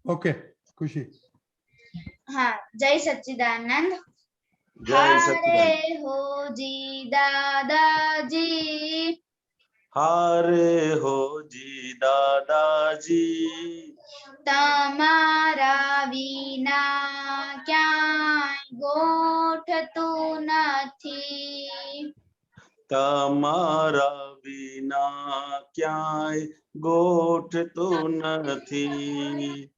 Okay खुशी। हाँ, जय सच्चिदानंद। जय हारे सच्चिदानंद। हो जी दादाजी, हारे हो जी दादाजी, તમારા વિના ક્યાંય ગોઠતું નથી. તમારા વિના ક્યાંય ગોઠતું નથી.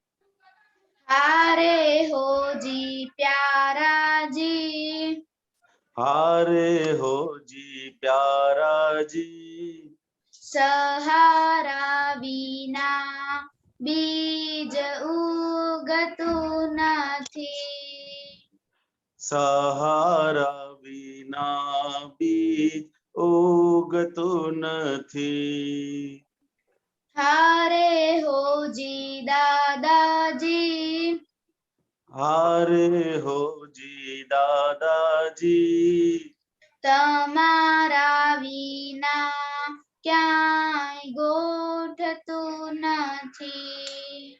હારે હોજી પ્યારાજી, हारे हो जी प्याराजी, સહારા વિના બીજ ઉગતું નથી. सहारा विना बीज उगતું નથી. હારે હોજી દાદાજી, हारे हो जी दादाजी, તમારા વિના ક્યાંય ગોઠતું નથી.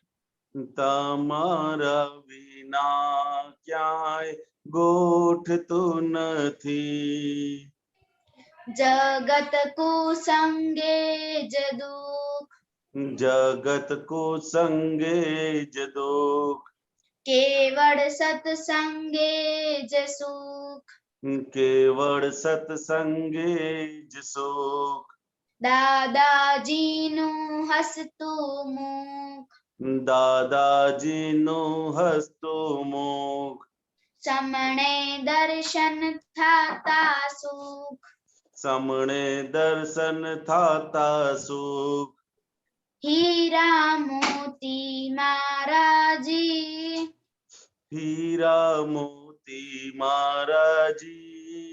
તમારા વિના ક્યાંય ગોઠતું નથી. જગત કુસંગે જ દુઃખ, જગત કુસંગે જ દુઃખ, કેવળ સત્સંગે જ સુખ. કેવળ સત્સંગે જ સુખ. દાદાજીનું હસતું મુખ, દાદાજીનું હસતું મુખ, સમણે દર્શન થાતા સુખ. સમણે દર્શન થાતા સુખ. હીરા મોતી મારાજી, હીરા મોતી મારાજી,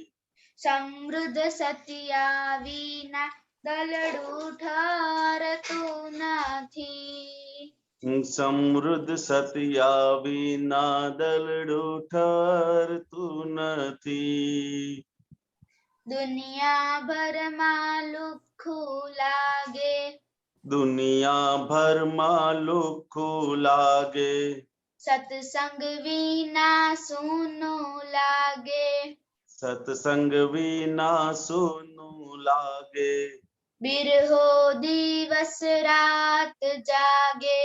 સમૃદ્ધ સત્યા વિના દલડું ઠરતું નથી. સમૃદ્ધ સત્યા વિના દલડું ઠરતું નથી. દુનિયાભરમાં લુખ્ખું લાગે, દુનિયાભરમાં લુખ્ખું લાગે, સત્સંગ વિના સૂનું લાગે. સત્સંગ વિના સૂનું લાગે. બિરહો દિવસ રાત જાગે,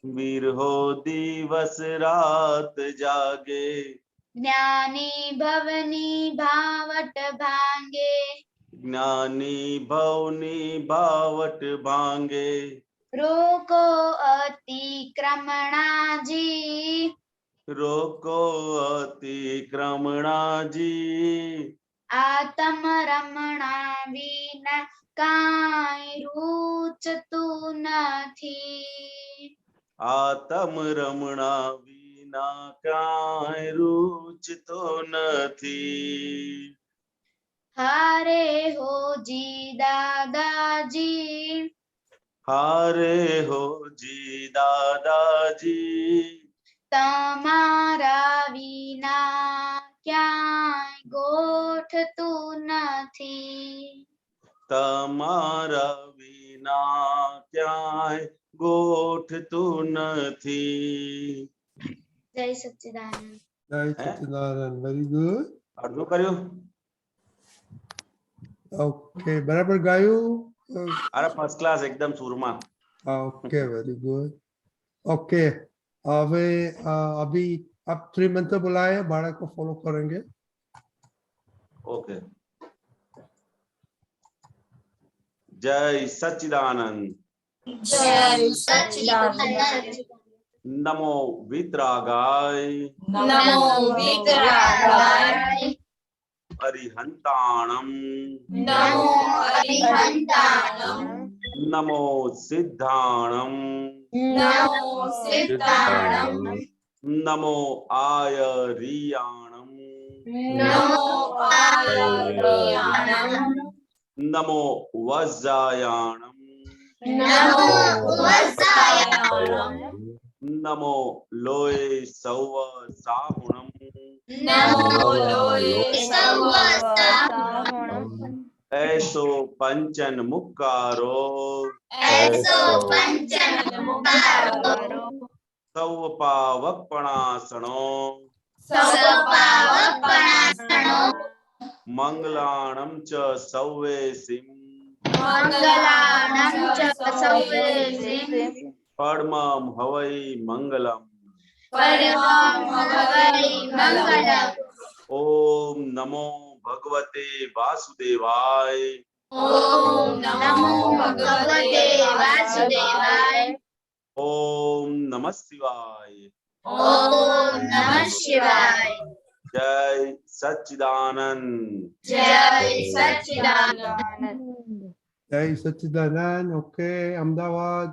બિરહો દિવસ રાત જાગે. જ્ઞાની ભવની ભાવટ ભાંગે. જ્ઞાની ભવની ભાવટ ભાંગે. રોકો અતિક્રમણાજી, રોકો અતિક્રમણાજી, આતમ રમણા વિના કાંઈ રૂચતું નથી. આતમ રમણા વિના કાંઈ રૂચતો નથી. હારે હોજી દાદાજી, હારે હો જી દાદાજી, તમારા વિના ક્યાંય ગોઠતું નથી. તમારા વિના ક્યાંય ગોઠતું નથી. જય સચ્ચિદાનંદ. જય સચ્ચિદાનંદ, વેરી ગુડ. અડધું કર્યું? ઓકે બરાબર ગાયું? અરે ફર્સ્ટ ક્લાસ એકદમ સુરમાં. Okay very good. ओके अभी अभी आप त्रिमंत्र बुलाए, बालक को फॉलो करेंगे। ओके। जय सच्चिदानंद। जय सच्चिदानंद। नमो वितरागाय, नमो वितरागाय, अरिहंताणम, नमो अरिहंताणम, नमो सिद्धाणम, नमो सिद्धाणम, नमो आयरियाणम, नमो आयर्याणम, नमो वज्रायाणम, नमो वत्सायाणम, नमो लोये सौव साहुणम, नमो लोये सवसाहुणम, ऐसो पंचन मुक्कारो, ऐसो पंचन मुक्कारो, सौपावकपणासनो सौपावकपणासनो मंगलाणं च सौवेसिं मंगलाणं च सौवेसिं परमं हवै मंगलम्। परमं हवै मंगलम्। ओम नमो भगवते वासुदेवाय। ओम नमो भगवते वासुदेवाय। ओम नमः शिवाय। ओम नमः शिवाय। जय सच्चिदानंद। जय सच्चिदानंद। जय सच्चिदानंद। ओके, अहमदाबाद।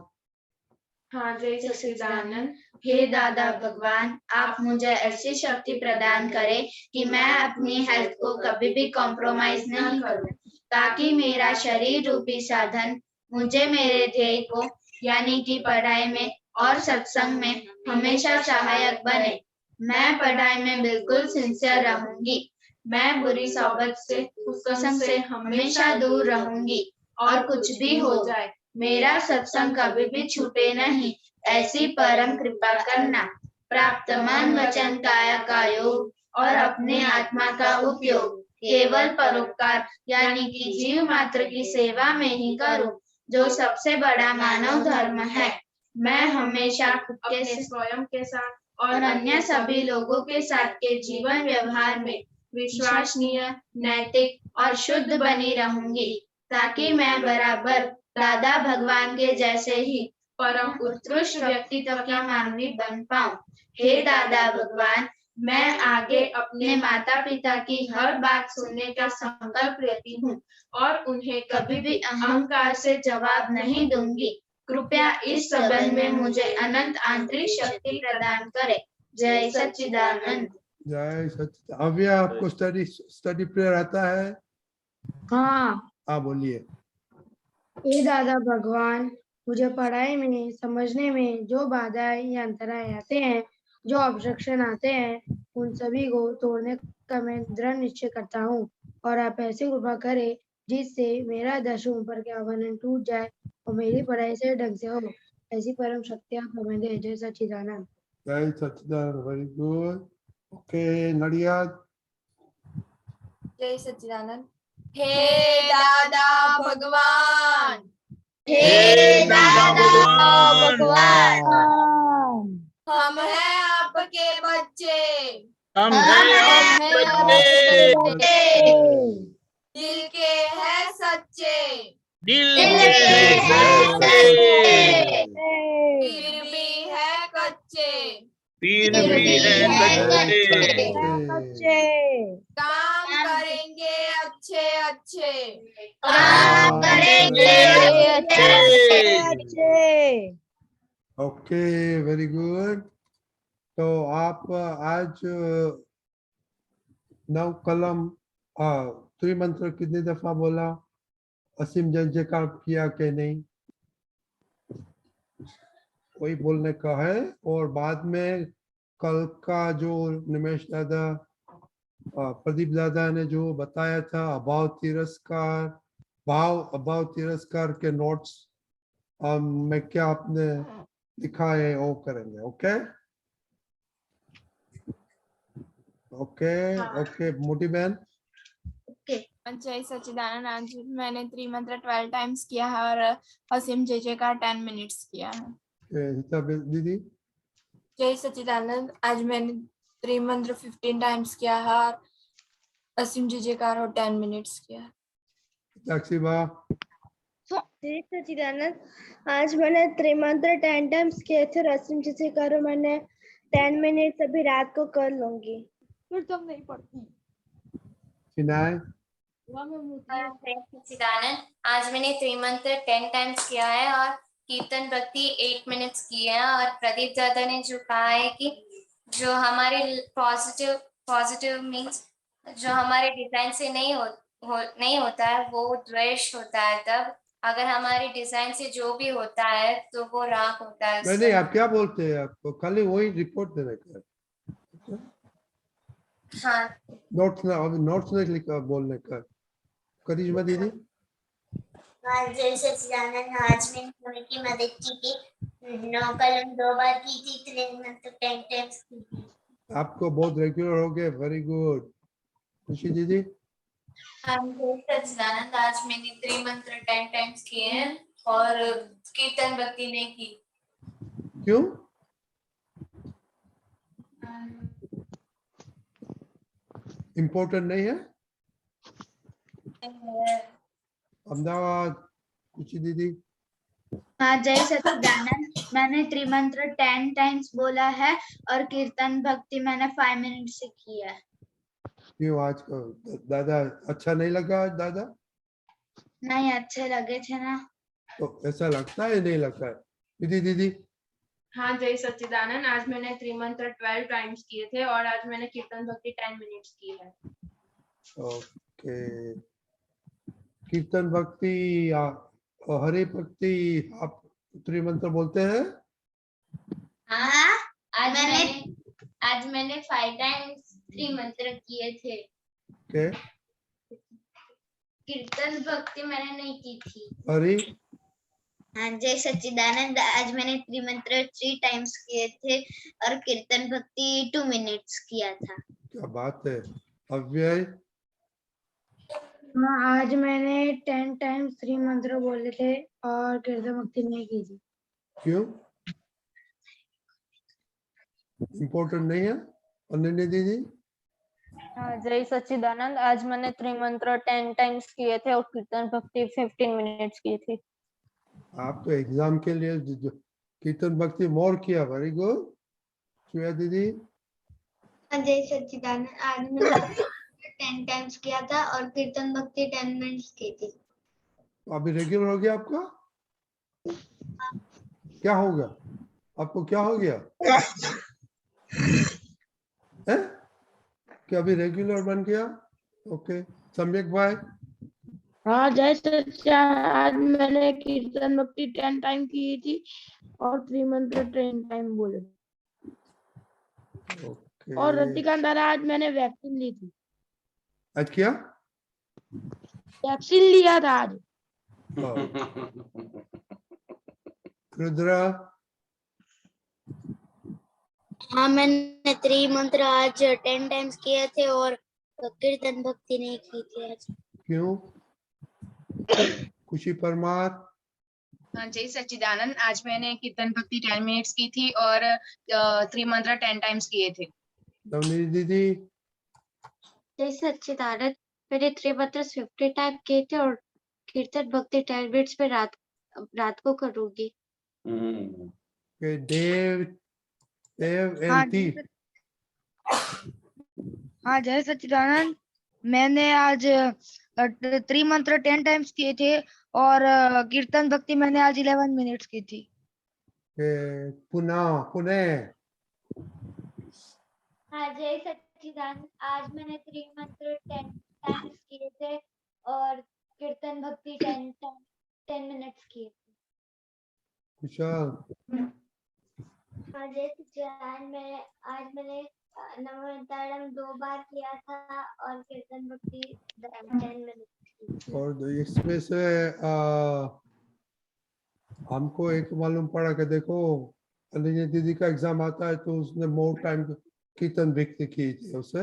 हाँ, जय सच्चिदानंद। हे दादा भगवान, आप मुझे ऐसी शक्ति प्रदान करें कि मैं अपनी हेल्थ को कभी भी कॉम्प्रोमाइज नहीं करूं, ताकि मेरा शरीर रूपी साधन मुझे मेरे ध्येय को यानी कि पढ़ाई में और सत्संग में हमेशा सहायक बने। मैं पढ़ाई में बिल्कुल सिंसियर रहूंगी। मैं बुरी सोबत से, कुसंग से हमेशा दूर रहूंगी। और कुछ भी हो जाए, मेरा सत्संग कभी भी छूटे नहीं, ऐसी परम कृपा करना। प्राप्त मन वचन काया का योग और अपने आत्मा का उपयोग केवल परोपकार यानी कि जीव मात्र की सेवा में ही करूं, जो सबसे बड़ा मानव धर्म है। मैं हमेशा अपने स्वयं के साथ और अन्य सभी लोगों के साथ के जीवन व्यवहार में विश्वसनीय, नैतिक और शुद्ध बनी रहूंगी, ताकि मैं बराबर दादा भगवान के जैसे ही परम उत्कृष्ट व्यक्तित्व की मानवी बन पाऊं। हे दादा भगवान, मैं आगे अपने माता पिता की हर बात सुनने का संकल्प लेती हूँ और उन्हें कभी भी अहंकार से जवाब नहीं दूंगी। कृपया इस संबंध में मुझे अनंत आंतरिक शक्ति प्रदान करें। जय सच्चिदानंद। जय सच्चिदानंद। अभी आपको स्टडी प्रेयर आता है? हाँ। हाँ, बोलिए। हे दादा भगवान, मुझे पढ़ाई में समझने में जो बाधाएं या अंतराय आते हैं, जो ऑब्जेक्शन आते हैं, उन सभी को तोड़ने का मैं दृढ़ निश्चय करता हूँ। और आप ऐसी कृपा करें जिससे मेरा दशम ऊपर के आवरण टूट जाए और मेरी पढ़ाई से ढंग से हो। ऐसी परम शक्ति आप हमें दे। जय सच्चिदानंद। जय Sachchidanand. Very good. Okay, Nadiad. जय सच्चिदानंद। हे दादा भगवान, हे दादा भगवान, हम हैं आपके बच्चे, हम हैं आपके बच्चे, दिल के हैं सच्चे, दिल के हैं सच्चे, फिर भी है कच्चे, फिर भी है कच्चे, काम करेंगे अच्छे अच्छे, काम करेंगे अच्छे। Okay, very good. तो आप आज 9 कलम त्रिमंत्र कितनी दफा बोला? असीम जय जयकार किया कि नहीं? वही बोलने का है। और बाद में कल का जो निमेश दादा, प्रदीप दादा ने जो बताया था अभाव तिरस्कार के नोट्स में क्या आपने लिखा है वो करेंगे। ओके ओके ओके, मोटी बहन। जय सच्चिदानंद। आज मैंने त्रिमंत्र 12 टाइम्स किया है और असीम जय जयकार 10 मिनट्स किया है। दीदी। जय सच्चिदानंद। आज मैंने त्रिमंत्र 15 टाइम्स किया है और असीम जय जयकार और 10 मिनट्स किया है। जय सच्चिदानंद। आज मैंने त्रिमंत्र 10 टाइम्स किए थे। रस्म जिसे करो मैंने 10 मिनट्स अभी रात को कर लूंगी। फिर तुम नहीं पढ़ती। सच्चिदानंद। आज मैंने त्रिमंत्र 10 टाइम्स किया है और कीर्तन भक्ति 8 मिनट्स की है। और प्रदीप दादा ने जो कहा है कि जो हमारे पॉजिटिव मीन्स जो हमारे डिजाइन से नहीं होता है वो द्वेष होता है। तब अगर हमारे डिजाइन से जो भी होता है तो वो राग होता है। नहीं, आप क्या बोलते हैं? आपको खाली वही रिपोर्ट देने का। हाँ, नोट्स नहीं लिखा बोलने का। करिश्मा दीदी। जय सच्चिदानंद, आज मैंने थोड़ी की मदद की थी। 9 कलम 2 बार की थी, त्रिमंत्र 10 टाइम्स की थी। आपको बहुत रेगुलर हो गए, वेरी गुड। खुशी दीदी, जय सच्चिदानंद, आज मैंने त्रिमंत्र 10 टाइम्स किए हैं और कीर्तन भक्ति नहीं की। क्यों? इम्पोर्टेंट नहीं है? अहमदाबाद, खुशी दीदी, हाँ जय सच्चिदानंद, मैंने त्रिमंत्र 10 टाइम्स बोला है और कीर्तन भक्ति मैंने 5 मिनट से की है। क्यों आज को दादा अच्छा नहीं लगा? आज दादा नहीं, अच्छे लगे थे ना। तो ऐसा लगता है नहीं लगता है? दीदी दीदी, हाँ जय सच्चिदानंद, आज मैंने त्रिमंत्र 12 टाइम्स किए थे और आज मैंने कीर्तन भक्ति 10 मिनट्स की है। ओके। कीर्तन भक्ति और हरि भक्ति आप त्रिमंत्र बोलते हैं? हाँ, आज मैंने 5 टाइम्स त्रिमंत्र किए थे। ओके। कीर्तन भक्ति मैंने नहीं की थी। हरि? हाँ जय सच्चिदानंद, आज मैंने त्रिमंत्र 3 टाइम्स किए थे और कीर्तन भक्ति 2 मिनट्स किया था। क्या बात है। अव्यय? हाँ, आज मैंने 10 टाइम्स त्रिमंत्र बोले थे और कीर्तन भक्ति नहीं की थी। क्यों? इम्पोर्टेंट नहीं है? अनन्या दीदी? जय सच्चिदानंद, आज मैंने त्रिमंत्र 10 टाइम्स किए थे और कीर्तन भक्ति 15 मिनट्स की थी। आप तो एग्जाम के लिए कीर्तन भक्ति मोर किया, वेरी गुड। श्रेया दीदी? जय सच्चिदानंद, आज मैंने 10 टाइम्स किया था और कीर्तन भक्ति 10 मिनट्स की थी। अभी रेगुलर हो गया आपका? क्या हो गया आपको? क्या हो गया है? क्या अभी रेगुलर बन गया? ओके। सम्यक भाई? हाँ जय सच्चिदानंद, आज मैंने कीर्तन भक्ति 10 टाइम की थी और त्रिमंत्र 10 टाइम बोले। ओके। और रतिकांत दादा, आज मैंने वैक्सीन ली थी। आज क्या? वैक्सीन लिया था आज। रुद्रा? हाँ, मैंने त्रिमंत्र आज 10 टाइम्स किए थे और कीर्तन भक्ति नहीं की थी आज। क्यों? खुशी परमार? हाँ जय सच्चिदानंद, आज मैंने कीर्तन भक्ति 10 मिनट्स की थी और त्रिमंत्र 10 टाइम्स किए थे। नवनीत दीदी? जय सच्चिदानंद, मैंने त्रिमंत्र 50 टाइम किए थे और कीर्तन भक्ति 10 मिनट्स पे रात को करूंगी। Okay, Dave and T. हाँ जय सच्चिदानंद, मैंने आज त्रिमंत्र 10 टाइम्स किए थे और कीर्तन भक्ति मैंने आज 11 मिनट्स की थी। Okay, पुणे? हाँ जय सच्चिदानंद, आज मैंने त्रिमंत्र 10 टाइम्स किए थे और कीर्तन भक्ति 10 मिनट्स किए थे। कुशाल? हाँ जय सच्चिदानंद, आज मैंने नमोतारम 2 बार किया था और कीर्तन भक्ति 10 मिनट्स। और इसमें से हमको एक मालूम पड़ा कि देखो अनन्या दीदी का एग्जाम आता है तो उसने मोर टाइम कीर्तन भक्ति की थी, उसे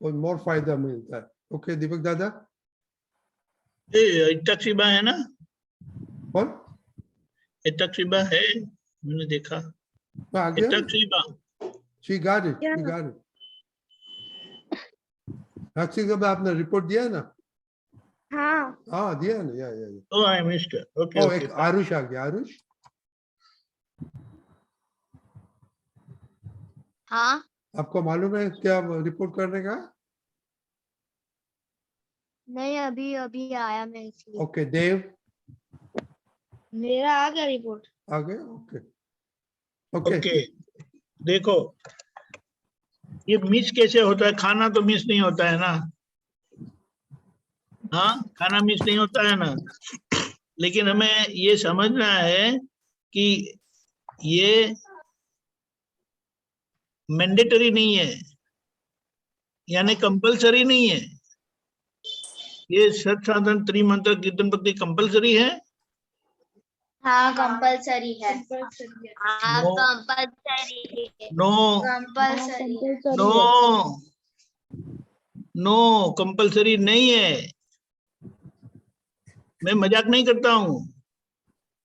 और मोर फायदा मिलता है। ओके दीपक दादा? तकरीबा है ना? कौन? तकरीबा है, मैंने देखा। आ गया? तकरीबा। She got it. She got it. Actually जब आपने रिपोर्ट दिया ना? हाँ दिया ना। या Oh, I missed it. Okay. ओ एक आरुष आ गया। आरुष? हाँ, आपको मालूम है क्या रिपोर्ट करने का? नहीं अभी आया मैं इसलिए। ओके देव? मेरा आ गया रिपोर्ट। आ गया? Okay okay. ओके, देखो ये मिस कैसे होता है? खाना तो मिस नहीं होता है ना? हाँ, खाना मिस नहीं होता है ना, लेकिन हमें ये समझना है कि ये मैंडेटरी नहीं है, यानी कंपलसरी नहीं है। ये सत साधन त्रिमंत्र कीर्तन भक्ति कंपलसरी है? हाँ कंपलसरी है। हाँ नो कंपलसरी है। नो कंपलसरी है। नो नो कंपलसरी नहीं है। मैं मजाक नहीं करता हूँ,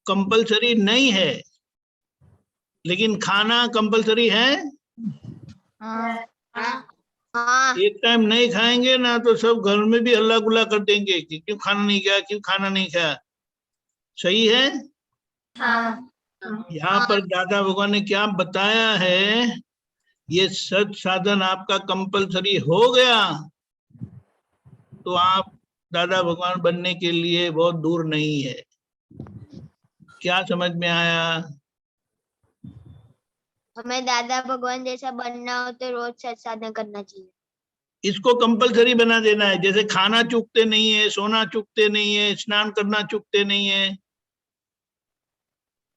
कंपलसरी नहीं है। लेकिन खाना कंपलसरी है। हाँ एक टाइम नहीं खाएंगे ना तो सब घर में भी हल्ला गुल्ला कर देंगे कि क्यों खाना नहीं खाया, क्यों खाना नहीं खाया। सही है? हाँ यहाँ पर दादा भगवान ने क्या बताया है, ये सत साधन आपका कंपलसरी हो गया तो आप दादा भगवान बनने के लिए बहुत दूर नहीं है। क्या समझ में आया? हमें दादा भगवान जैसा बनना हो तो रोज सत साधना करना चाहिए। इसको कंपलसरी बना देना है। जैसे खाना चूकते नहीं है, सोना चूकते नहीं है, स्नान करना चूकते नहीं है।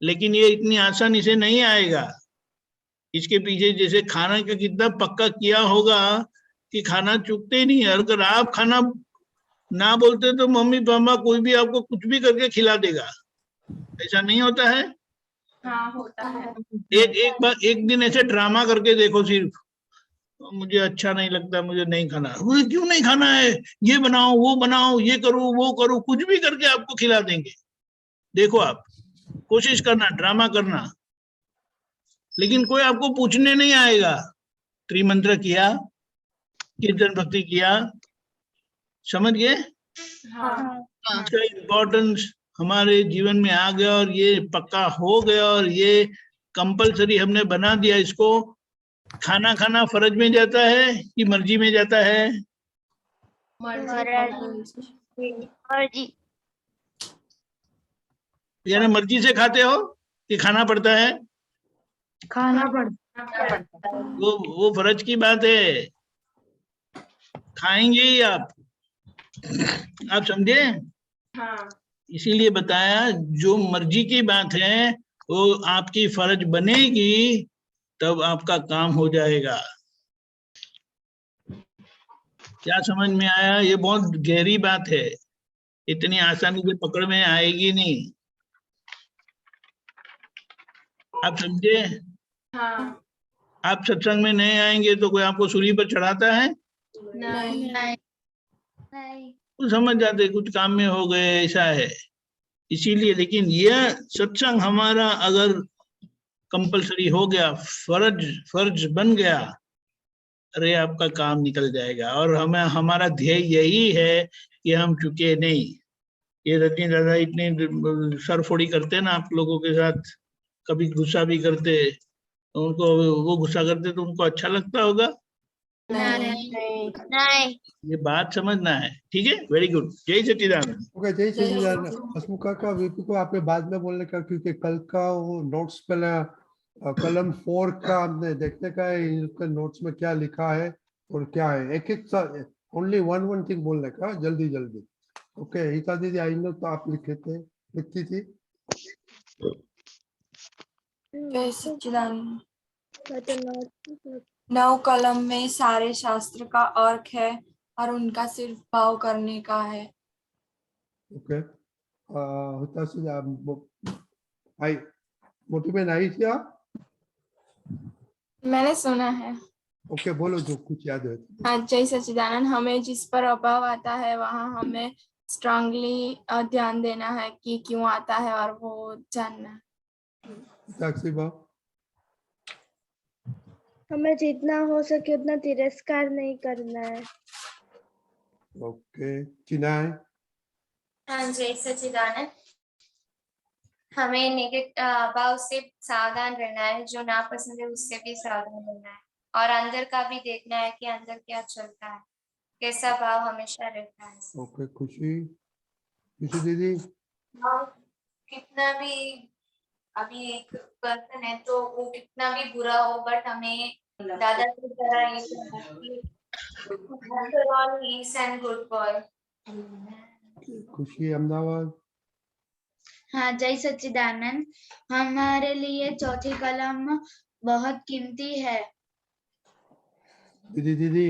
लेकिन ये इतनी आसानी से नहीं आएगा। इसके पीछे जैसे खाना का कितना पक्का किया होगा कि खाना चूकते ही नहीं है। अगर आप खाना ना बोलते तो मम्मी पापा कोई भी आपको कुछ भी करके खिला देगा। ऐसा नहीं होता है? हाँ होता है। एक दिन ऐसे ड्रामा करके देखो, सिर्फ मुझे अच्छा नहीं लगता, मुझे नहीं खाना। मुझे क्यों नहीं खाना है? ये बनाओ, वो बनाओ, ये करो, वो करो, कुछ भी करके आपको खिला देंगे। देखो आप कोशिश करना, ड्रामा करना, लेकिन कोई आपको पूछने नहीं आएगा। त्रिमंत्र किया, कीर्तन भक्ति किया, समझ गए? हाँ इसका इम्पोर्टेंस हमारे जीवन में आ गया और ये पक्का हो गया और ये कंपलसरी हमने बना दिया। इसको खाना खाना फर्ज में जाता है कि मर्जी में जाता है? मर्जी। यानी मर्जी से खाते हो कि खाना पड़ता है? खाना पड़ता वो फर्ज की बात है, खाएंगे ही आप समझे? हाँ इसीलिए बताया जो मर्जी की बात है वो आपकी फर्ज बनेगी तब आपका काम हो जाएगा। क्या समझ में आया? ये बहुत गहरी बात है, इतनी आसानी से पकड़ में आएगी नहीं। आप समझे? हाँ आप सत्संग में नहीं आएंगे तो कोई आपको सूली पर चढ़ाता है? नहीं नहीं तो समझ जाते कुछ काम में हो गए, ऐसा है। इसीलिए लेकिन यह सत्संग हमारा अगर कंपलसरी हो गया, फर्ज बन गया, अरे आपका काम निकल जाएगा। और हमें हमारा ध्येय यही है कि हम चुके नहीं। ये रजनी दादा इतने सरफोड़ी करते हैं ना आप लोगों के साथ, कभी गुस्सा भी करते, तो उनको वो गुस्सा करते तो उनको अच्छा लगता होगा? नहीं ये बात समझना है, ठीक है? Very good. जय सच्चिदानंद। ओके, जय सच्चिदानंद। हसमुख का वीपी को आपने बाद में बोलने का, क्योंकि कल का वो नोट्स पहले कलम 4 का हमने देखने का है, इनके नोट्स में क्या लिखा है और क्या है। एक ओनली वन थिंग बोलने का, जल्दी जल्दी। ओके हिता दीदी, आई नो, तो आप लिखती थी। जय सच्चिदानंद। 9 कलम में सारे शास्त्र का अर्थ है और उनका सिर्फ भाव करने का है। ओके हिता से आई मोटी बहन आई थी आप? मैंने सुना है। ओके बोलो जो कुछ याद है। हाँ जय सच्चिदानंद। हमें जिस पर अभाव आता है वहाँ हमें स्ट्रांगली ध्यान देना है कि क्यों आता है और वो जानना है। साक्षी बाब, हमें जितना हो सके उतना तिरस्कार नहीं करना है। ओके चिनाय, हाँ जय सच्चिदानंद। हमें नेगेटिव भाव से सावधान रहना है, जो नापसंद है उससे भी सावधान रहना है, और अंदर का भी देखना है कि अंदर क्या चलता है, कैसा भाव हमेशा रहता है। ओके खुशी दीदी, कितना भी अभी एक पर्सन है तो वो कितना भी बुरा हो, बट हमें दादा की तरह ये करना कि after all he is a good boy। खुशी अहमदाबाद, हाँ जय सच्चिदानंद। हमारे लिए चौथी कलम बहुत कीमती है। दीदी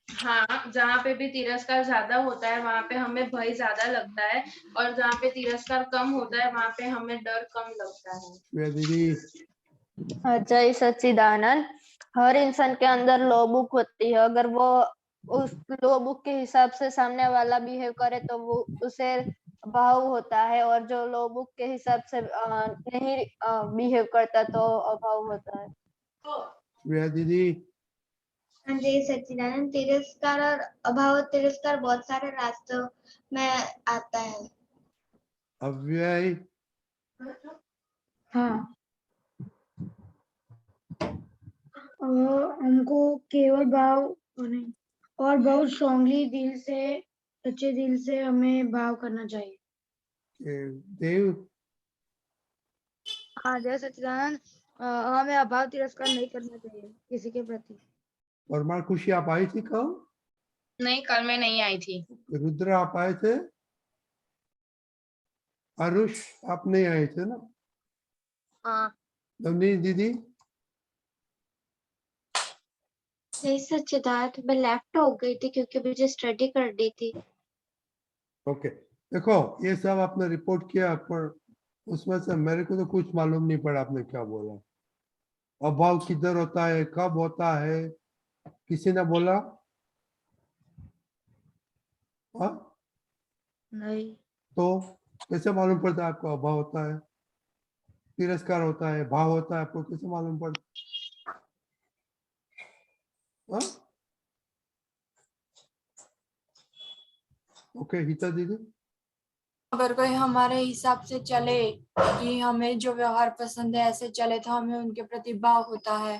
हाँ, जहाँ पे भी तिरस्कार ज्यादा होता है वहाँ पे हमें भय ज्यादा लगता है, और जहाँ पे तिरस्कार कम होता है वहाँ पे हमें डर कम लगता है। श्रेया दीदी, जय सच्चिदानंद। हर इंसान के अंदर लो बुक होती है, अगर वो उस लो बुक के हिसाब से सामने वाला बिहेव करे तो वो उसे भाव होता है, और जो लो बुक के हिसाब से नहीं बिहेव करता तो अभाव होता है। श्रेया दीदी, हाँ जी सच्चिदानंद, तिरस्कार और अभाव तिरस्कार बहुत सारे रास्तों में आता है। अव्यय, हाँ, और हमको केवल भाव नहीं और बहुत स्ट्रांगली दिल से, अच्छे दिल से हमें भाव करना चाहिए। देव, हाँ जय सच्चिदानंद, हमें अभाव तिरस्कार नहीं करना चाहिए किसी के प्रति। परमार खुशी आप आई थी कल? नहीं, कल मैं नहीं आई थी। रुद्र आप आए थे? आरुष आप नहीं आए थे ना? हाँ नवनीत दीदी, नहीं सच्चिदानंद, मैं लेफ्ट हो गई थी क्योंकि मुझे स्टडी करनी थी। ओके। देखो ये सब आपने रिपोर्ट किया, पर उसमें से मेरे को तो कुछ मालूम नहीं पड़ा आपने क्या बोला। अभाव किधर होता है, कब होता है, किसी ने बोला? हाँ, नहीं, तो कैसे मालूम पड़ता है आपको अभाव होता है, तिरस्कार होता है, भाव होता है, आपको कैसे मालूम पड़ता? हाँ? ओके, हिता दीदी, अगर कोई हमारे हिसाब से चले कि हमें जो व्यवहार पसंद है ऐसे चले तो हमें उनके प्रति भाव होता है,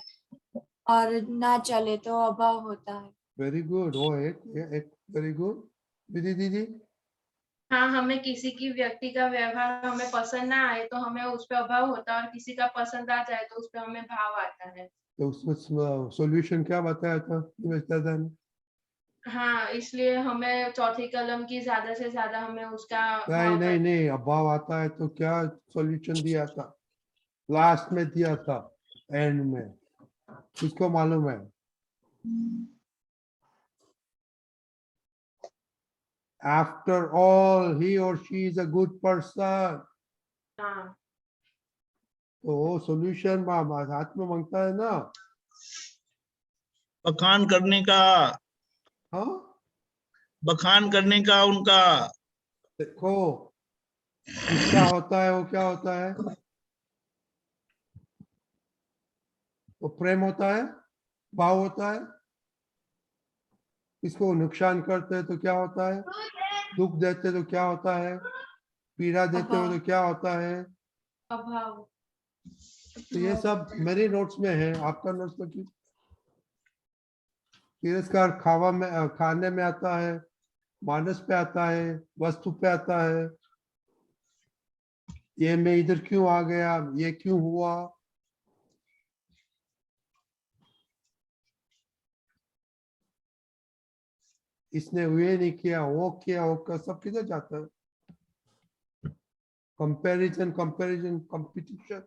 और ना चले तो अभाव होता है। Very good. वो एक वेरी गुड। दीदी दीदी, हाँ, हमें किसी की व्यक्ति का व्यवहार हमें पसंद ना आए तो हमें उस पर अभाव होता है, और किसी का पसंद आ जाए तो उस पर हमें भाव आता है। तो उसमें सॉल्यूशन क्या बताया था निमेश दादा ने? हाँ, इसलिए हमें चौथी कलम की ज्यादा से ज्यादा हमें उसका नहीं भाव नहीं नहीं, अभाव आता है तो क्या सॉल्यूशन दिया था? लास्ट में दिया था, एंड में। किसको मालूम है? After all, he or she is a good person. हाँ, तो वो सॉल्यूशन हाथ में मांगता है ना। बखान करने का, हाँ, बखान करने का उनका। देखो गुस्सा होता है वो क्या होता है? वो प्रेम होता है, भाव होता है। इसको नुकसान करते हैं तो क्या होता है? दुख देते तो क्या होता है? पीड़ा देते हो तो क्या होता है? अभाव। तो ये सब मेरे नोट्स में है, आपका नोट्स में क्यों? तिरस्कार खाने में आता है, मानस पे आता है, वस्तु पे आता है। ये मैं इधर क्यों आ गया, ये क्यों हुआ? इसने ये नहीं किया, वो किया, वो कर, सब किधर जाता है? Comparison comparison competition.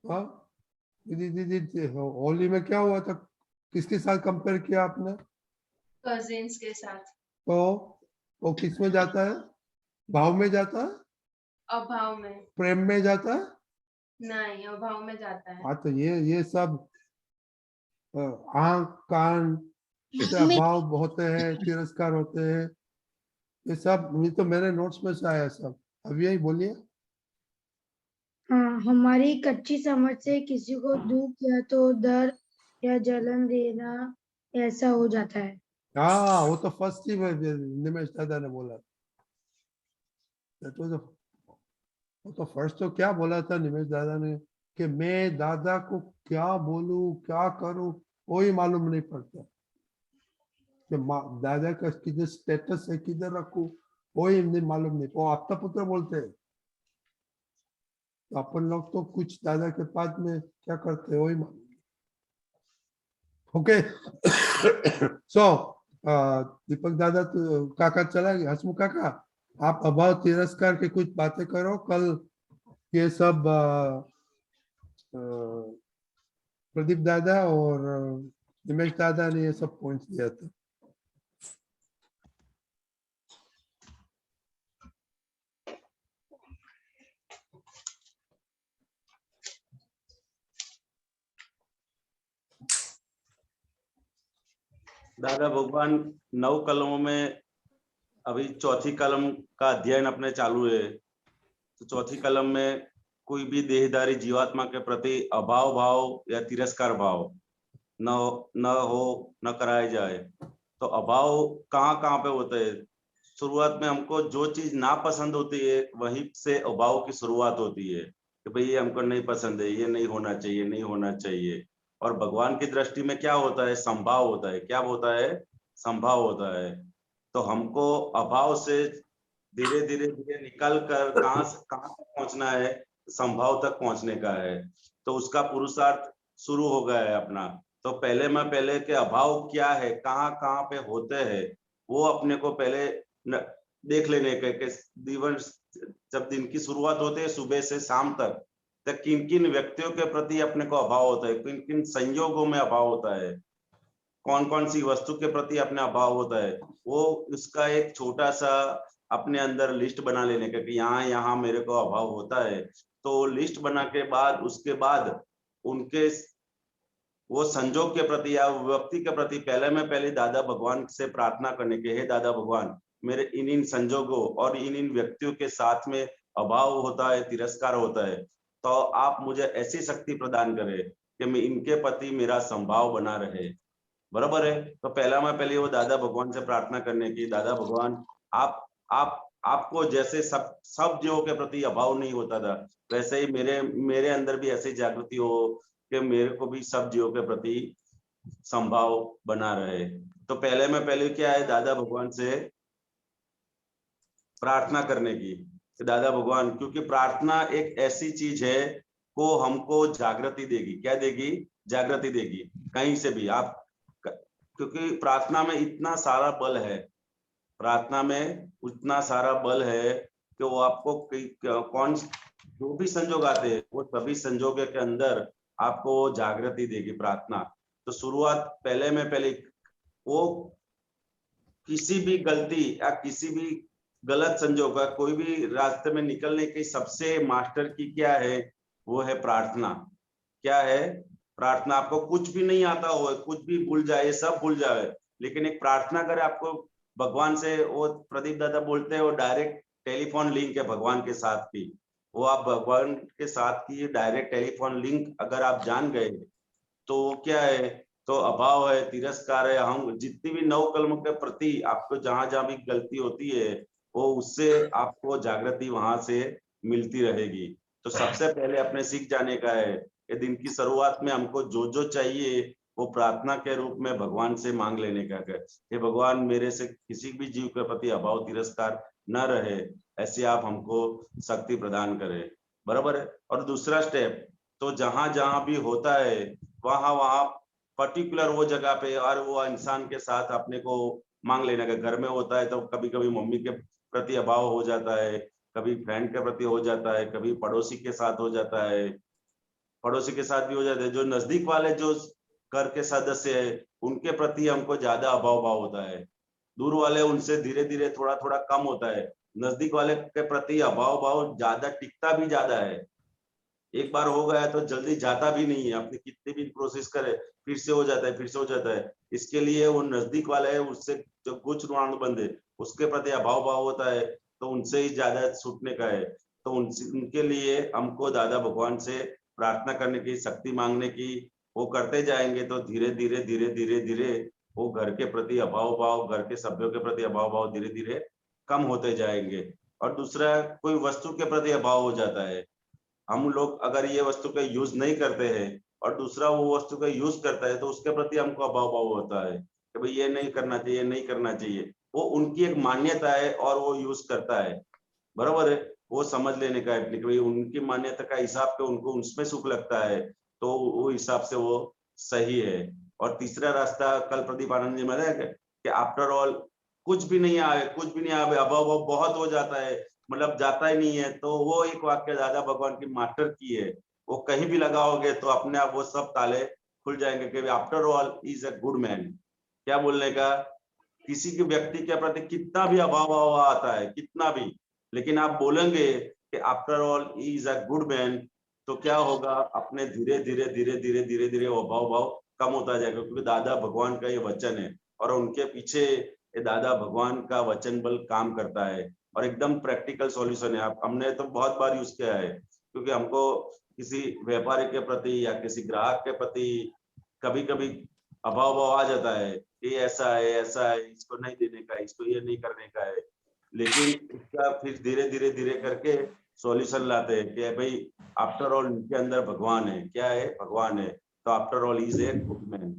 हाँ दीदी, होली में क्या हुआ था? किसके साथ कंपेयर किया आपने? कजिन्स के साथ। तो वो किस में जाता है? भाव में जाता है, अभाव में। प्रेम में जाता है? नहीं, अभाव में जाता है। हाँ, तो ये सब आंख कान से अभाव होते हैं, तिरस्कार होते हैं। ये सब, ये तो मेरे नोट्स में से आया सब। अब यही बोलिए। हाँ, हमारी कच्ची समझ से किसी को दुख या तो डर या जलन देना ऐसा हो जाता है। हाँ, वो तो फर्स्ट ही निमेश दादा ने बोला। वो तो फर्स्ट तो क्या बोला था निमेश दादा ने कि मैं दादा को क्या बोलूं, क्या करूं, कोई मालूम नहीं पड़ता कि दादा का किधर स्टेटस है, किधर रखूं, कोई नहीं मालूम नहीं। वो आपका पुत्र बोलते हैं, तो अपन लोग तो कुछ दादा के बाद में क्या करते हैं वही मालूम। ओके, सो दीपक दादा तो काका चला गया, हसमुख काका आप अभाव तिरस्कार के कुछ बातें करो। कल ये सब प्रदीप दादा और हिमेश दादा ने ये सब पॉइंट्स दिया था। दादा भगवान 9 कलमों में अभी चौथी कलम का अध्ययन अपने चालू है। तो चौथी कलम में कोई भी देहधारी जीवात्मा के प्रति अभाव भाव या तिरस्कार भाव न कराया जाए। तो अभाव कहाँ कहाँ पे होता है? शुरुआत में हमको जो चीज ना पसंद होती है वहीं से अभाव की शुरुआत होती है कि भाई ये हमको नहीं पसंद है, ये नहीं होना चाहिए, नहीं होना चाहिए। और भगवान की दृष्टि में क्या होता है? संभाव होता है। क्या होता है? संभाव होता है। तो हमको अभाव से धीरे धीरे धीरे निकल कर कहाँ तक पहुंचना है? संभाव तक पहुंचने का है। तो उसका पुरुषार्थ शुरू हो गया है अपना। तो पहले के अभाव क्या है, कहाँ कहाँ पे होते हैं, वो अपने को पहले देख लेने के जीवन जब दिन की शुरुआत होती है सुबह से शाम तक, तो किन किन व्यक्तियों के प्रति अपने को अभाव होता है, किन किन संयोगों में अभाव होता है, कौन कौन सी वस्तु के प्रति अपने अभाव होता है, वो उसका एक छोटा सा अपने अंदर लिस्ट बना लेने का कि यहाँ यहाँ मेरे को अभाव होता है। तो लिस्ट बना के बाद उसके बाद उनके वो संजोग के प्रति या व्यक्ति के प्रति पहले दादा भगवान से प्रार्थना करने के, हे दादा भगवान मेरे इन संजोगों और इन व्यक्तियों के साथ में अभाव होता है, तिरस्कार होता है, तो आप मुझे ऐसी शक्ति प्रदान करें कि मैं इनके प्रति मेरा संभाव बना रहे। बराबर है। तो पहले वो दादा भगवान से प्रार्थना करने की, दादा भगवान आपको जैसे सब जीवों के प्रति अभाव नहीं होता था, वैसे ही मेरे अंदर भी ऐसी जागृति हो कि मेरे को भी सब जीवों के प्रति संभाव बना रहे। तो पहले क्या है? दादा भगवान से प्रार्थना करने की, दादा भगवान, क्योंकि प्रार्थना एक ऐसी चीज है को हमको जागृति देगी। क्या देगी? जागृति देगी कहीं से भी आप, क्योंकि प्रार्थना में इतना सारा बल है, प्रार्थना में उतना सारा बल है कि वो आपको कौन जो भी संजोग आते हैं वो सभी संजोगों के अंदर आपको जागृति देगी प्रार्थना। तो शुरुआत पहले वो किसी भी गलती या किसी भी गलत संजोग का कोई भी रास्ते में निकलने की सबसे मास्टर की क्या है? वो है प्रार्थना। क्या है? प्रार्थना। आपको कुछ भी नहीं आता हो, कुछ भी भूल जाए, सब भूल जाए, लेकिन एक प्रार्थना करे आपको भगवान से, वो प्रदीप दादा बोलते हैं वो डायरेक्ट टेलीफोन लिंक है भगवान के साथ की। वो आप भगवान के साथ की डायरेक्ट टेलीफोन लिंक अगर आप जान गए तो क्या है? तो अभाव है, तिरस्कार है, हम जितनी भी 9 कलमों के प्रति आपको जहां जहां भी गलती होती है वो उससे आपको जागृति वहां से मिलती रहेगी। तो सबसे पहले अपने सीख जाने का है कि दिन की शुरुआत में हमको जो जो चाहिए वो प्रार्थना के रूप में भगवान से मांग लेने का है। हे भगवान मेरे से किसी भी जीव के प्रति अभाव तिरस्कार न रहे, ऐसे आप हमको शक्ति प्रदान करें। बराबर है। और दूसरा स्टेप, तो जहां जहां भी होता है वहां पर्टिकुलर वो जगह पे और वो इंसान के साथ अपने को मांग लेने का। घर में होता है तो कभी कभी मम्मी के प्रति अभाव हो जाता है, कभी फ्रेंड के प्रति हो जाता है, कभी पड़ोसी के साथ हो जाता है, पड़ोसी के साथ भी हो जाता है। जो नजदीक वाले जो घर के सदस्य है उनके प्रति हमको ज्यादा अभाव भाव होता है, दूर वाले उनसे धीरे धीरे थोड़ा थोड़ा कम होता है, नजदीक वाले के प्रति अभाव भाव ज्यादा टिकता भी ज्यादा है। एक बार हो गया तो जल्दी जाता भी नहीं है, आपने कितने भी कोशिश करे फिर से हो जाता है, फिर से हो जाता है। इसके लिए वो नजदीक वाला है उससे जो कुछ बंद है उसके प्रति अभाव भाव होता है, तो उनसे ही ज्यादा छूटने का है। तो उनके लिए हमको दादा भगवान से प्रार्थना करने की, शक्ति मांगने की, वो करते जाएंगे तो धीरे धीरे धीरे धीरे धीरे वो घर के प्रति अभाव भाव, घर के सभ्यों के प्रति अभाव भाव धीरे धीरे कम होते जाएंगे। और दूसरा, कोई वस्तु के प्रति अभाव हो जाता है। हम लोग अगर ये वस्तु का यूज नहीं करते हैं और दूसरा वो वस्तु का यूज करता है तो उसके प्रति हमको अभाव भाव होता है कि भाई ये नहीं करना चाहिए, नहीं करना चाहिए। वो उनकी एक मान्यता है और वो यूज करता है। बराबर है। वो समझ लेने का है कि भाई उनकी मान्यता का हिसाब पे उनको उसमें सुख लगता है तो वो हिसाब से वो सही है। और तीसरा रास्ता कल प्रदीप आनंद जी में कि आफ्टर ऑल कुछ भी नहीं आए, कुछ भी नहीं आए, अभाव भाव बहुत हो जाता है, मतलब जाता ही नहीं है। तो वो एक वाक्य दादा भगवान की मास्टर की है, वो कहीं भी लगाओगे तो अपने आप वो सब ताले खुल जाएंगे कि after all is a good man. क्या बोलने का, किसी के व्यक्ति के प्रति कितना भी अभाव आता है, कितना भी, लेकिन आप बोलेंगे कि after all is a good man, तो क्या होगा, अपने धीरे धीरे धीरे धीरे धीरे धीरे वो भाव कम होता जाएगा, क्योंकि दादा भगवान का ये वचन है और उनके पीछे ये दादा भगवान का वचन बल काम करता है और एकदम प्रैक्टिकल सॉल्यूशन है। हमने तो बहुत बार यूज किया है, क्योंकि हमको किसी व्यापारी के प्रति या किसी ग्राहक के प्रति कभी कभी अभाव आ जाता है, ये ऐसा है, इसको नहीं देने का, इसको ये नहीं करने का है, लेकिन इसका फिर धीरे धीरे धीरे करके सॉल्यूशन लाते हैं कि भाई आफ्टर ऑल इनके अंदर भगवान है। क्या है, भगवान है, तो after all is a good man.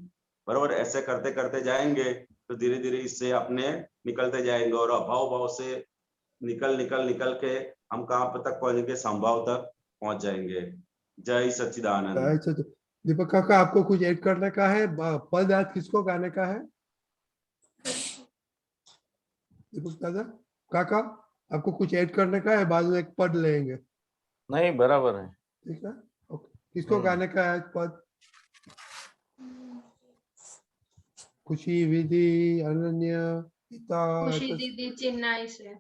बराबर, ऐसे करते करते जाएंगे तो धीरे धीरे इससे अपने निकलते जाएंगे और अभाव भाव से निकल निकल निकल के हम कहाँ पे तक पहुंचेंगे, संभाव तक पहुंच जाएंगे। जय सच्चिदानंद। दीपक काका, आपको कुछ ऐड करने का है? पद आज किसको गाने का है? दीपक दादा काका, आपको कुछ ऐड करने का है? बाद में एक पद लेंगे। नहीं, बराबर है। ठीक है, ओके। किसको गाने का है आज पद? खुशी, विधि, अनन्या, पिता। खुशी दीदी चेन्नई से।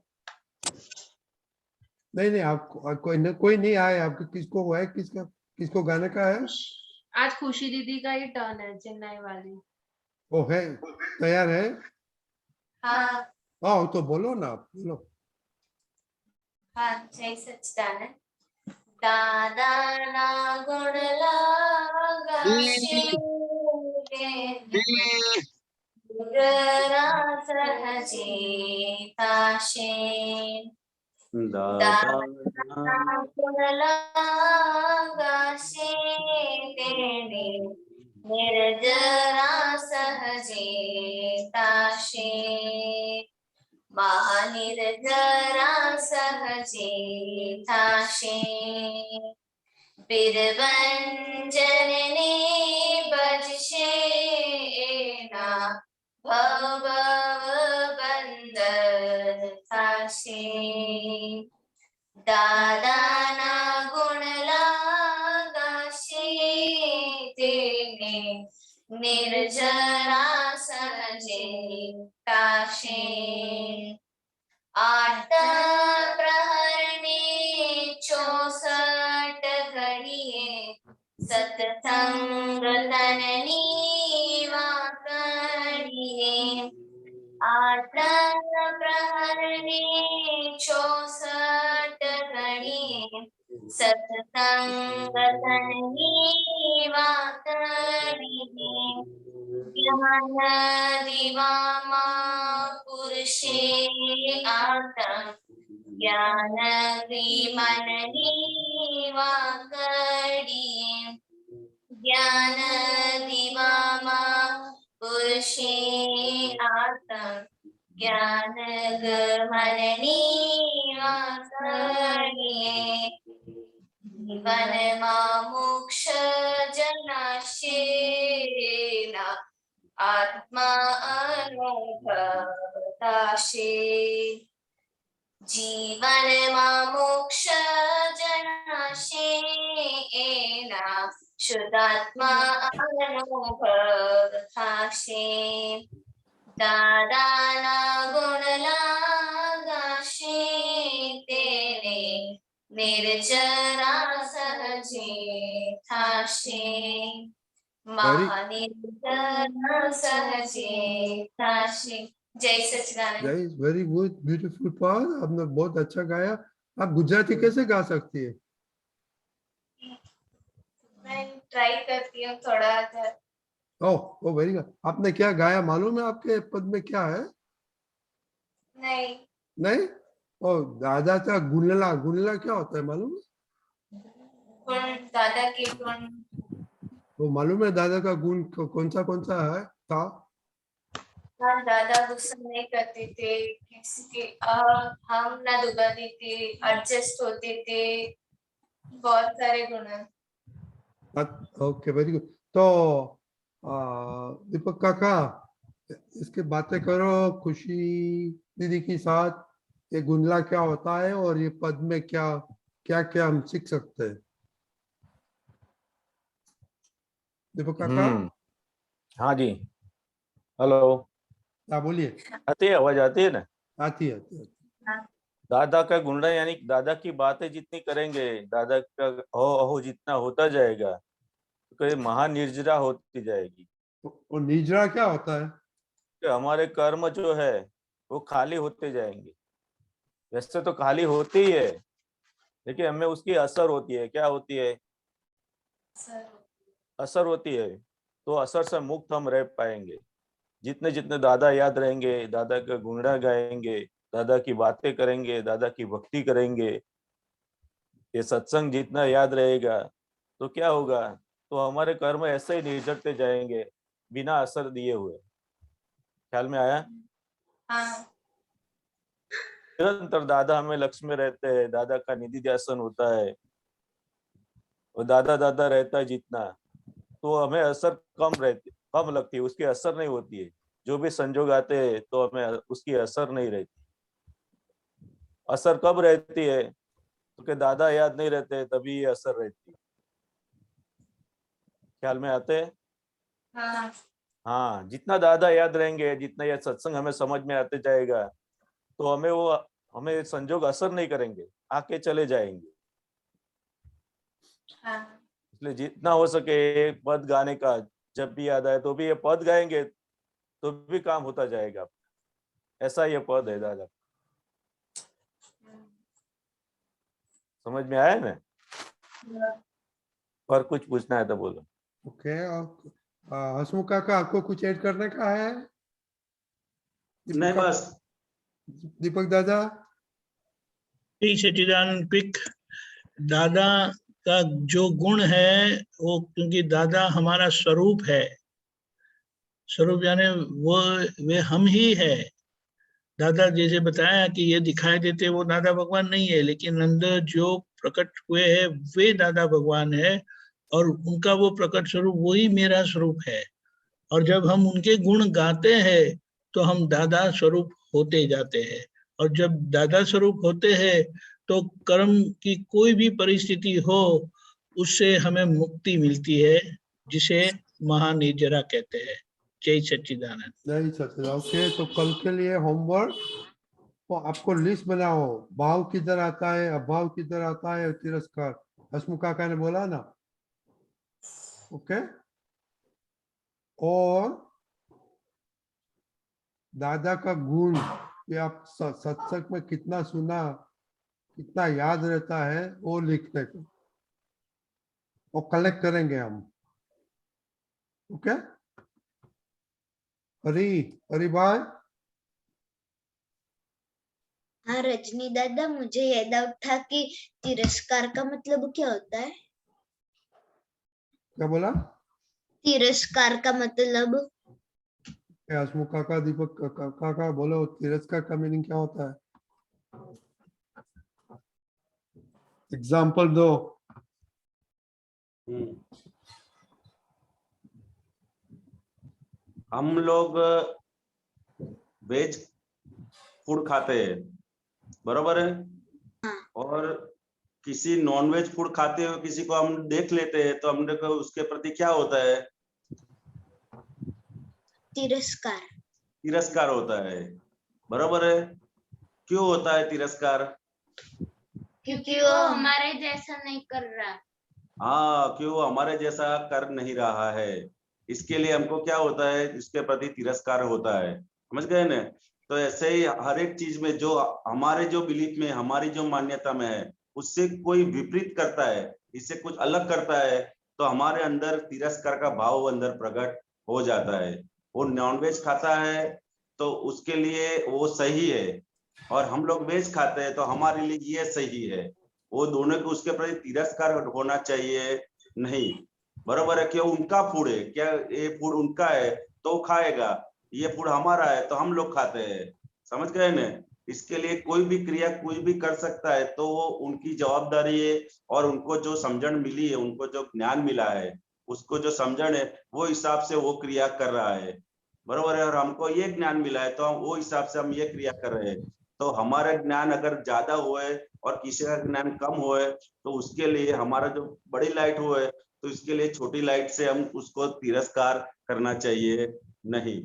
नहीं, आपको कोई नहीं आया आपके? किसको है, किसको गाने का है? आज खुशी दीदी का ही टर्न है, चेन्नई वाली। वो है, तैयार है? हाँ हाँ, तो बोलो ना, बोलो। हाँ, जय सच्चिदानंद। दादा ना गुण लागा सहजे ताशे, दादा ना गुण लागा तेने निर्जरा सहजे ताशे, महानिर्जरा सहजे थाशे, बिरबंजनने बजशे ना भव बंदर थाशे, दादा ना गुण लागाशे तेने निर्जरा सहजे ताशे, 8 प्रहरने 64 घड़िए सत्संग तननी वाकड़िए, 8 प्रहरने 64 घड़िए सत्संग तननी वाकड़िए, ज्ञान दिवामा पुरुषे आत्म, ज्ञान विमननी वाकड़िए, ज्ञान दिवामा पुरुषे आत्म, ज्ञान गमननी वाकड़िए, जीवन मोक्ष जनाशेना आत्मा अनुभवताशे, जीवन मोक्ष जनाशेना शुद्धात्मा अनुभवताशे, दादा ना गुण लागाशे तेने निर्जरा सहजे थाशे, महानिर्जरा सहजे थाशे। जय सच्चिदानंद। जय, वेरी गुड, ब्यूटीफुल पद, आपने बहुत अच्छा गाया। आप गुजराती कैसे गा सकती है? मैं ट्राई करती हूँ थोड़ा। ओह, वेरी गुड। आपने क्या गाया मालूम है? आपके पद में क्या है? नहीं नहीं? ओ, दादा का गुणला, गुणला क्या होता है मालूम है? गुण, दादा के गुण। वो मालूम है दादा का गुण कौन सा है था? हाँ, दादा गुस्सा नहीं करते थे किसी के, हम ना दुबाते थे, एडजस्ट होते थे, बहुत सारे गुण हैं। Okay, very good. तो दीपक काका, इसके बातें करो खुशी दीदी के साथ। ये गुंडला क्या होता है और ये पद में क्या क्या क्या हम सीख सकते हैं? दीपक काका हाँ जी, हेलो, आप बोलिए। आती है आवाज, आती है ना? आती है, आती है। दादा का गुंडा यानी दादा की बातें जितनी करेंगे, दादा का अहो जितना होता जाएगा, तो महानिर्जरा होती जाएगी। और निजरा क्या होता है? कि हमारे कर्म जो है वो खाली होते जाएंगे। वैसे तो खाली होती ही है, लेकिन हमें उसकी असर होती है। क्या होती है? असर होती है। तो असर से मुक्त हम रह पाएंगे। जितने जितने दादा याद रहेंगे, दादा का गुणगा गाएंगे, दादा की बातें करेंगे, दादा की भक्ति करेंगे, ये सत्संग जितना याद रहेगा, तो क्या होगा? तो हमारे कर्म ऐसे ही निर्जरते जाएंगे बिना असर दिए हुए। ख्याल में आया? हाँ। निरंतर दादा हमें लक्ष्य में रहते हैं, दादा का निधि ध्यान होता है, और दादा दादा रहता है जितना, तो हमें असर कम लगती है, उसकी असर नहीं होती है। जो भी संजोग आते हैं तो हमें उसकी असर नहीं रहती। असर कब रहती है? क्योंकि दादा याद नहीं रहते, तभी ये असर रहती है। ख्याल में आते हैं? हाँ। हाँ, जितना दादा याद रहेंगे, जितना यह सत्संग हमें समझ में आते जाएगा, तो हमें संजोग असर नहीं करेंगे, आके चले जाएंगे। हाँ। इसलिए जितना हो सके पद गाने का, जब भी याद आए तो भी ये पद गाएंगे तो भी काम होता जाएगा। ऐसा ये पद है दादा। समझ में आया ना? और कुछ पूछना है तो बोलो। ओके, और हसमुख काका आपको कुछ ऐड करने का है? नहीं, बस दीपक दादा। सच्चिदानंद पिक, दादा का जो गुण है वो, क्योंकि दादा हमारा स्वरूप है, स्वरूप यानी वे हम ही है। दादा जैसे बताया कि ये दिखाई देते वो दादा भगवान नहीं है, लेकिन अंदर जो प्रकट हुए हैं वे दादा भगवान है, और उनका वो प्रकट स्वरूप वही मेरा स्वरूप है। और जब हम उनके गुण गाते हैं तो हम दादा स्वरूप होते जाते हैं, और जब दादा स्वरूप होते हैं तो कर्म की कोई भी परिस्थिति हो उससे हमें मुक्ति मिलती है, जिसे महानिर्जरा कहते हैं। जय सच्चिदानंद। जय सच्चिदानंद। ओके, तो कल के लिए होमवर्क, तो आपको लिस्ट बनाओ, भाव किधर आता है, अभाव किधर आता है, तिरस्कार हसमुख काका ने बोला ना। ओके, और दादा का गुण कि आप सत्संग में कितना सुना, कितना याद रहता है, वो लिखने को, वो कलेक्ट करेंगे हम। ओके, हरी भाई। हाँ रजनी दादा, मुझे ये डाउट था कि तिरस्कार का मतलब क्या होता है? क्या बोला? तिरस्कार का मतलब? हसमुख काका, दीपक काका बोलो, तिरस्कार का मीनिंग क्या होता है? एग्जाम्पल दो। हम लोग वेज फूड खाते हैं, बरोबर है? और किसी नॉनवेज फूड खाते हुए किसी को हम देख लेते हैं, तो हमने को उसके प्रति क्या होता है? तिरस्कार। तिरस्कार होता है, बरोबर है? क्यों होता है तिरस्कार? क्योंकि वो हमारे जैसा नहीं कर रहा। हाँ, क्यों वो हमारे जैसा कर नहीं रहा है, इसके लिए हमको क्या होता है? इसके प्रति तिरस्कार होता है। समझ गए ना? तो ऐसे ही हर एक चीज में जो हमारे जो बिलीफ में, हमारी जो मान्यता में है, उससे कोई विपरीत करता है, इससे कुछ अलग करता है, तो हमारे अंदर तिरस्कार का भाव अंदर प्रकट हो जाता है। वो नॉनवेज खाता है तो उसके लिए वो सही है, और हम लोग वेज खाते हैं तो हमारे लिए ये सही है। वो दोनों को उसके प्रति तिरस्कार होना चाहिए नहीं, बरोबर है? क्यों? उनका फूड है, क्या ये फूड उनका है तो खाएगा, ये फूड हमारा है तो हम लोग खाते हैं। समझ गए ना? इसके लिए कोई भी क्रिया कोई भी कर सकता है, तो वो उनकी जवाबदारी है, और उनको जो समझण मिली है, उनको जो ज्ञान मिला है, उसको जो समझण है, वो हिसाब से वो क्रिया कर रहा है, बरोबर है? और हमको ये ज्ञान मिला है तो हम वो हिसाब से हम ये क्रिया कर रहे हैं। तो हमारा ज्ञान अगर ज्यादा हुए और किसी का ज्ञान कम हुए, तो उसके लिए हमारा जो बड़ी लाइट हुए तो इसके लिए छोटी लाइट से हम उसको तिरस्कार करना चाहिए नहीं,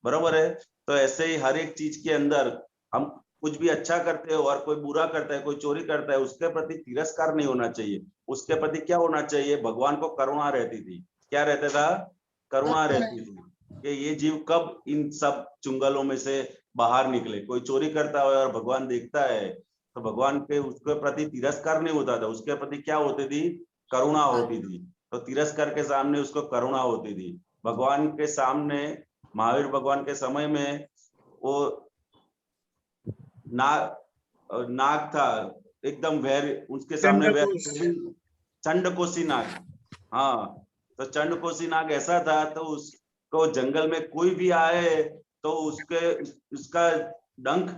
बराबर है। तो ऐसे ही हर एक चीज के अंदर हम कुछ भी अच्छा करते हो और कोई बुरा करता है, कोई चोरी करता है, उसके प्रति तिरस्कार नहीं होना चाहिए। उसके प्रति क्या होना चाहिए? भगवान को करुणा रहती थी। क्या रहता था? करुणा रहती थी कि ये जीव कब इन सब चुंगलों में से बाहर निकले। कोई चोरी करता है और भगवान देखता है तो भगवान के उसके प्रति तिरस्कार नहीं होता था, उसके प्रति क्या होती थी? करुणा होती थी। तो तिरस्कार के सामने उसको करुणा होती थी। भगवान के सामने, महावीर भगवान के समय में वो नाग था एकदम वैर, उसके सामने वैर, चंडकोसी नाग। हाँ, तो चंडकोसी नाग ऐसा था तो उसको जंगल में कोई भी आए तो उसका डंक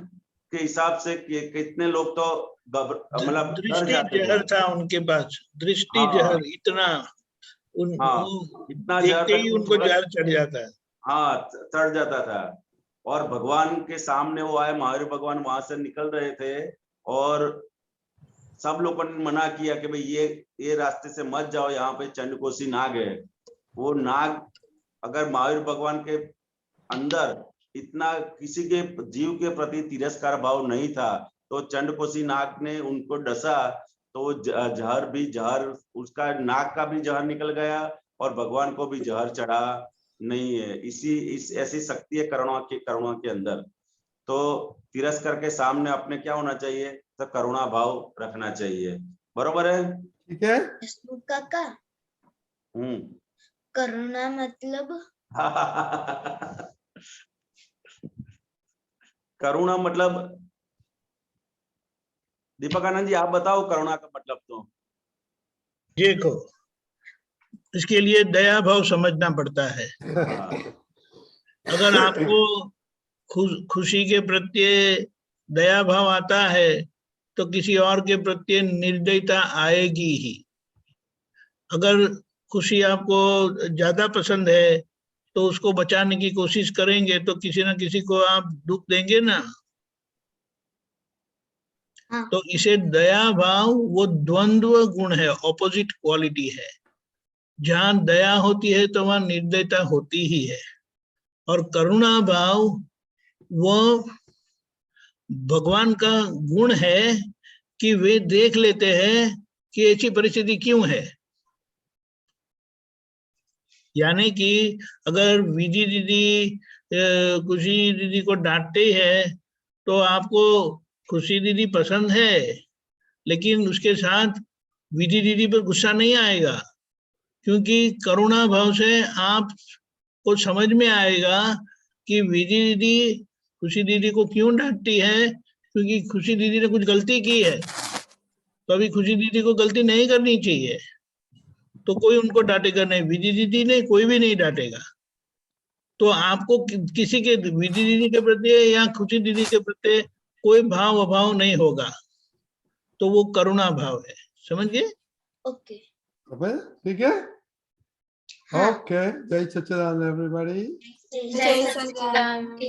के हिसाब से कितने लोग तो मतलब दृष्टि जहर था उनके पास, दृष्टि जहर इतना इतना देखते ही उनको जहर चढ़ जाता है। हाँ, चढ़ जाता था। और भगवान के सामने वो आए, महावीर भगवान वहां से निकल रहे थे और सब लोगों ने मना किया कि भाई ये रास्ते से मत जाओ, यहाँ पे चंडकोसी नाग है। वो नाग अगर महावीर भगवान के अंदर इतना किसी के जीव के प्रति तिरस्कार भाव नहीं था तो चंडकोसी नाग ने उनको डसा तो जहर भी जहर, उसका नाग का भी जहर निकल गया और भगवान को भी जहर चढ़ा नहीं है। ऐसी शक्ति है करुणा के अंदर। तो तिरस्कार के सामने अपने क्या होना चाहिए? तो करुणा भाव रखना चाहिए, बरोबर है? ठीक है। काका, करुणा मतलब करुणा मतलब, दीपक आनंद जी आप बताओ करुणा का मतलब। तो देखो, इसके लिए दया भाव समझना पड़ता है। अगर आपको खुशी के प्रत्ये दया भाव आता है तो किसी और के प्रत्ये निर्दयता आएगी ही। अगर खुशी आपको ज्यादा पसंद है तो उसको बचाने की कोशिश करेंगे तो किसी न किसी को आप दुख देंगे ना। तो इसे दया भाव वो द्वंद्व गुण है, ऑपोजिट क्वालिटी है। जहां दया होती है तो वहां निर्दयता होती ही है। और करुणा भाव वो भगवान का गुण है कि वे देख लेते हैं कि ऐसी परिस्थिति क्यों है। यानी कि अगर विधि दीदी खुशी दीदी को डांटते है तो आपको खुशी दीदी पसंद है, लेकिन उसके साथ विधि दीदी पर गुस्सा नहीं आएगा, क्योंकि करुणा भाव से आपको समझ में आएगा कि विधि दीदी खुशी दीदी को क्यों डांटती है, क्योंकि खुशी दीदी ने कुछ गलती की है। तो अभी खुशी दीदी को गलती नहीं करनी चाहिए तो कोई उनको डांटेगा नहीं, विधि दीदी ने कोई भी नहीं डांटेगा। तो आपको किसी के विधि दीदी के प्रति या खुशी दीदी के प्रति कोई भाव अभाव नहीं होगा, तो वो करुणा भाव है। समझ गए? ओके, ठीक है। ओके, जय सच्चिदानंद एवरीबॉडी। जय सच्चिदानंद।